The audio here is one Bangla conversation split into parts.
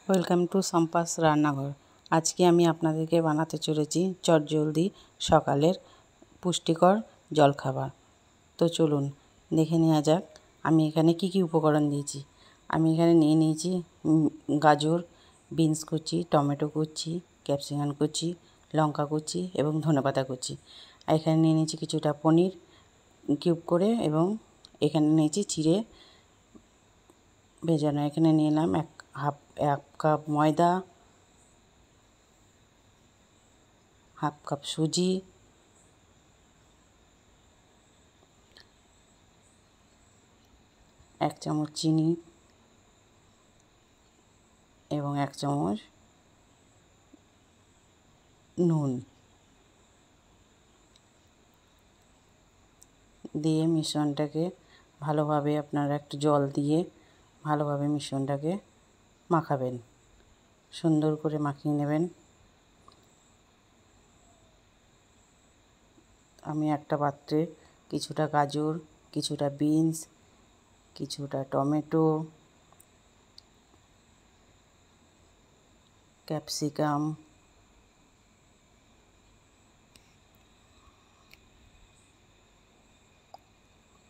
ওয়েলকাম টু সম্পাস রান্নাঘর। আজকে আমি আপনাদেরকে বানাতে চলেছি চটজলদি সকালের পুষ্টিকর জলখাবার। তো চলুন দেখে নেওয়া যাক আমি এখানে কি কি উপকরণ দিয়েছি। আমি এখানে নিয়ে নিয়েছি গাজর, বিনস কুচি, টমেটো কুচি, ক্যাপসিকাম কুচি, লঙ্কা কুচি এবং ধনেপাতা কুচি। আর এখানে নিয়ে নিয়েছি কিছুটা পনির কিউব করে, এবং এখানে নিয়েছি চিড়ে ভেজানো। এখানে নিয়ে নিলাম এক কাপ ময়দা, হাফ কাপ সুজি, এক চামচ চিনি এবং এক চামচ নুন দিয়ে মিশ্রণটাকে ভালোভাবে আপনারা একটু জল দিয়ে ভালোভাবে মিশ্রণটাকে মাখাবেন, সুন্দর করে মাখিয়ে নেবেন। আমি একটা পাত্রে কিছুটা গাজর, কিছুটা বিনস, কিছুটা টমেটো, ক্যাপসিকাম,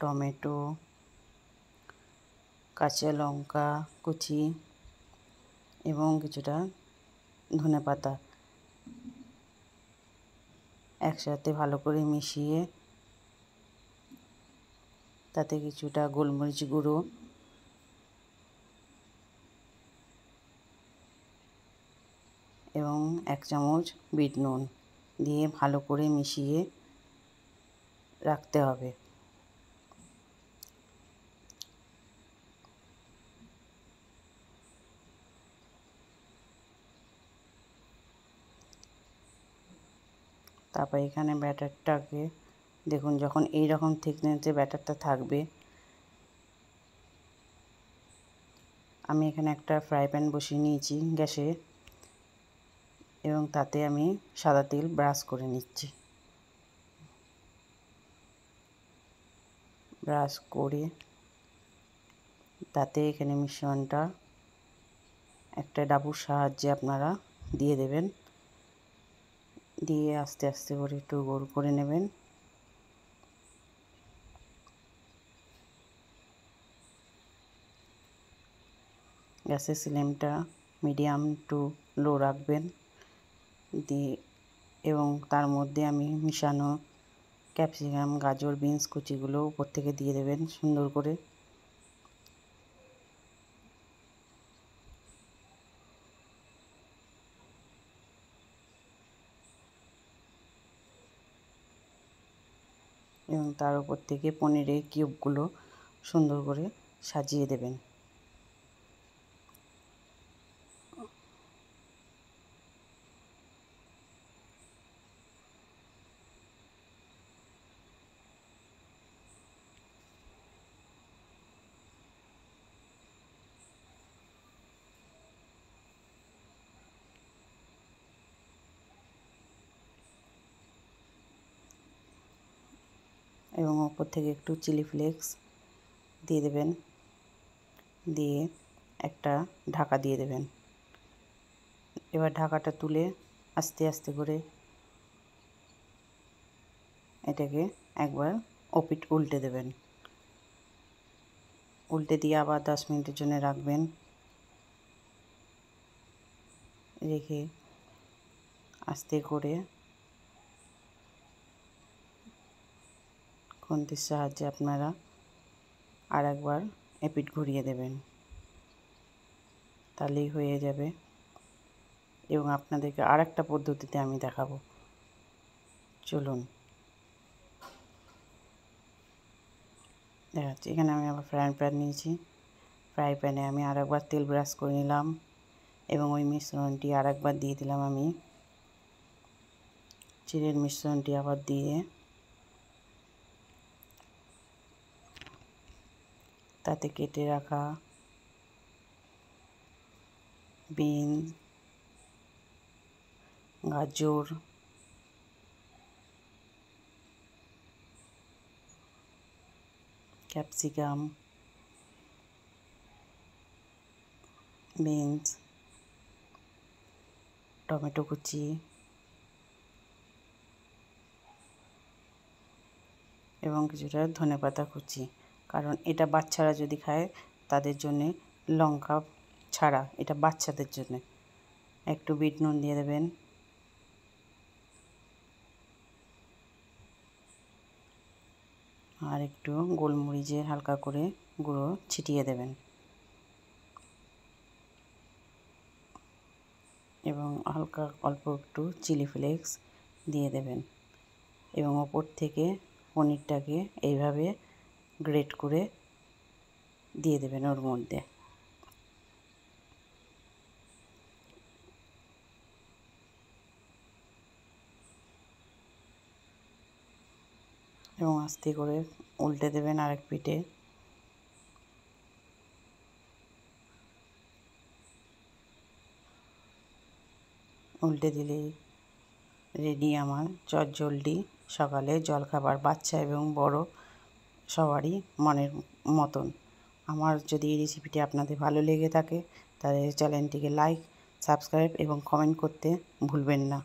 টমেটো, কাঁচা লঙ্কা কুচি এবং কিছুটা ধনেপাতা একসাথে ভালো করে মিশিয়ে তাতে কিছুটা গোলমরিচ গুঁড়ো এবং এক চামচ বিট নুন দিয়ে ভালো করে মিশিয়ে রাখতে হবে। তারপর এখানে ব্যাটারটাকে দেখুন, যখন এই রকম থিকনেসে ব্যাটারটা থাকবে, আমি এখানে একটা ফ্রাই প্যান বসিয়ে নিয়েছি গ্যাসে এবং তাতে আমি সাদা তেল ব্রাশ করে নিচ্ছি। ব্রাশ করে তাতে এখানে মিশ্রণটা একটা ডাবুর সাহায্যে আপনারা দিয়ে দেবেন, দিয়ে আস্তে আস্তে করে একটু গোল করে নেবেন। গ্যাসের ফ্লেমটা মিডিয়াম টু লো রাখবেন দিয়ে, এবং তার মধ্যে আমি মিশানো ক্যাপসিকাম, গাজর, বিনস কুচিগুলো উপর থেকে দিয়ে দেবেন সুন্দর করে। এবং তার উপর থেকে পনিরের কিউবগুলো সুন্দর করে সাজিয়ে দেবেন। এবং ওপর থেকে একটু চিলি ফ্লেক্স দিয়ে দেবেন, দিয়ে একটা ঢাকা দিয়ে দেবেন। এবার ঢাকাটা তুলে আস্তে আস্তে করে এটাকে একবার ওপিট উল্টে দেবেন। উল্টে দিয়ে আবার 10 মিনিটের জন্য রাখবেন। রেখে আস্তে করে খুন্তির সাহায্যে আপনারা আর একবার এপিট ঘুরিয়ে দেবেন, তাহলেই হয়ে যাবে। এবং আপনাদেরকে আর একটা পদ্ধতিতে আমি দেখাবো, চলুন দেখাচ্ছি। এখানে আমি আবার ফ্রাই প্যান নিয়েছি, ফ্রাই প্যানে আমি আর একবার তেল ব্রাশ করে নিলাম এবং ওই মিশ্রণটি আর একবার দিয়ে দিলাম। আমি চিড়ের মিশ্রণটি আবার দিয়ে তাতে কেটে রাখা বিনস, গাজর, ক্যাপসিকাম, বিনস টমেটো কুচি এবং কিছুটা ধনেপাতা কুচি, কারণ এটা বাচ্চারা যদি খায় তাদের জন্যে লঙ্কা ছাড়া, এটা বাচ্চাদের জন্যে। একটু বিট নুন দিয়ে দেবেন, আর একটু গোলমরিচের হালকা করে গুঁড়ো ছিটিয়ে দেবেন এবং হালকা অল্প একটু চিলি ফ্লেক্স দিয়ে দেবেন এবং ওপর থেকে পনিরটাকে এইভাবে গ্রেট করে দিয়ে দেবেন ওর মধ্যে। এবং আস্তে করে উল্টে দেবেন আরেক পিঠে। উল্টে দিলেই রেডি আমার চটজলদি সকালে জলখাবার, বাচ্চা এবং বড় সবারই মনের মতন। আমার যদি এই রেসিপিটি আপনাদের ভালো লেগে থাকে তাহলে চ্যানেলটিকে লাইক, সাবস্ক্রাইব এবং কমেন্ট করতে ভুলবেন না।